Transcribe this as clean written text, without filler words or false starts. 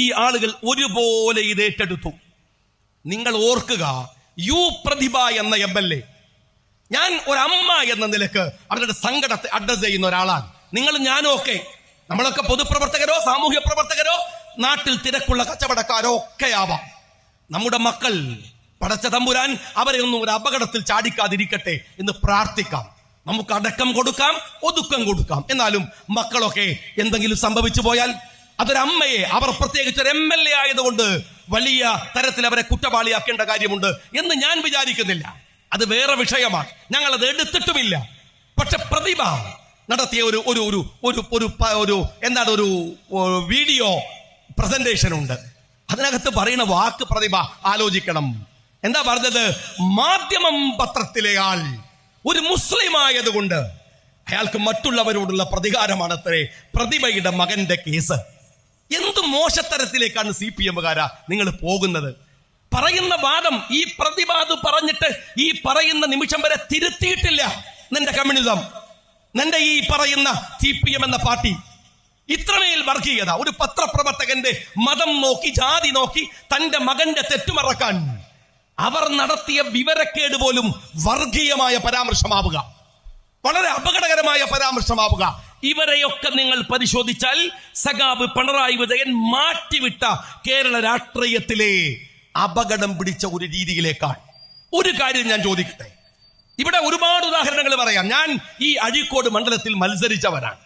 ഈ ആളുകൾ ഒരുപോലെ ഇത് ഏറ്റെടുത്തു. നിങ്ങൾ ഓർക്കുക, യു പ്രതിഭ എന്ന MLA, ഞാൻ ഒരമ്മ എന്ന നിലക്ക് അവരുടെ സങ്കടത്തെ അഡ്രസ് ചെയ്യുന്ന ഒരാളാണ്. നിങ്ങൾ ഞാനും ഒക്കെ, നമ്മളൊക്കെ പൊതുപ്രവർത്തകരോ സാമൂഹ്യ പ്രവർത്തകരോ നാട്ടിൽ തിരക്കുള്ള കച്ചവടക്കാരോ ഒക്കെ ആവാം. നമ്മുടെ മക്കൾ, പടച്ച തമ്പുരാൻ അവരെ ഒന്നും ഒരു അപകടത്തിൽ ചാടിക്കാതിരിക്കട്ടെ എന്ന് പ്രാർത്ഥിക്കാം. നമുക്ക് അടക്കം കൊടുക്കാം, ഒതുക്കം കൊടുക്കാം. എന്നാലും മക്കളൊക്കെ എന്തെങ്കിലും സംഭവിച്ചു പോയാൽ അതൊരമ്മയെ, അവർ പ്രത്യേകിച്ച് ഒരു MLA ആയതുകൊണ്ട് വലിയ തരത്തിൽ അവരെ കുറ്റവാളിയാക്കേണ്ട കാര്യമുണ്ട് എന്ന് ഞാൻ വിചാരിക്കുന്നില്ല. അത് വേറെ വിഷയമാണ്, ഞങ്ങൾ അത് എടുത്തിട്ടുമില്ല. പക്ഷെ പ്രതിഭ നടത്തിയ ഒരു എന്താണ് ഒരു വീഡിയോ പ്രസന്റേഷൻ ഉണ്ട്. അതിനകത്ത് പറയുന്ന വാക്ക് പ്രതിഭ ആലോചിക്കണം. എന്താ പറഞ്ഞത്? മാധ്യമം പത്രത്തിലെ ആൾ ഒരു മുസ്ലിം ആയതുകൊണ്ട് അയാൾക്ക് മറ്റുള്ളവരോടുള്ള പ്രതികാരമാണ് അത്രേ പ്രതിഭയുടെ മകന്റെ കേസ്. എന്ത് മോശത്തരത്തിലേക്കാണ് CPM-കാരാ നിങ്ങൾ പോകുന്നത്? പറയുന്ന വാദം ഈ പ്രതിവാദം പറഞ്ഞിട്ട് ഈ പറയുന്ന നിമിഷം വരെ തിരുത്തിയിട്ടില്ല നിന്റെ കമ്മ്യൂണിസം, നിന്റെ ഈ പറയുന്ന CPM എന്ന പാർട്ടി. ഇത്രമേൽ വർഗീയത, ഒരു പത്രപ്രവർത്തകന്റെ മതം നോക്കി ജാതി നോക്കി തന്റെ മകന്റെ തെറ്റുമറക്കാൻ അവർ നടത്തിയ വിവരക്കേട് പോലും വർഗീയമായ പരാമർശമാവുക, വളരെ അപകടകരമായ പരാമർശമാവുക. ഇവരെയൊക്കെ നിങ്ങൾ പരിശോധിച്ചാൽ സഖാവ് പിണറായി വിജയൻ മാറ്റിവിട്ട കേരള രാഷ്ട്രീയത്തിലെ അപകടം പിടിച്ച ഒരു രീതിയിലേക്കാണ്. ഒരു കാര്യം ഞാൻ ചോദിക്കട്ടെ, ഇവിടെ ഒരുപാട് ഉദാഹരണങ്ങൾ പറയാം. ഞാൻ ഈ അഴീക്കോട് മണ്ഡലത്തിൽ മത്സരിച്ചവരാണ്.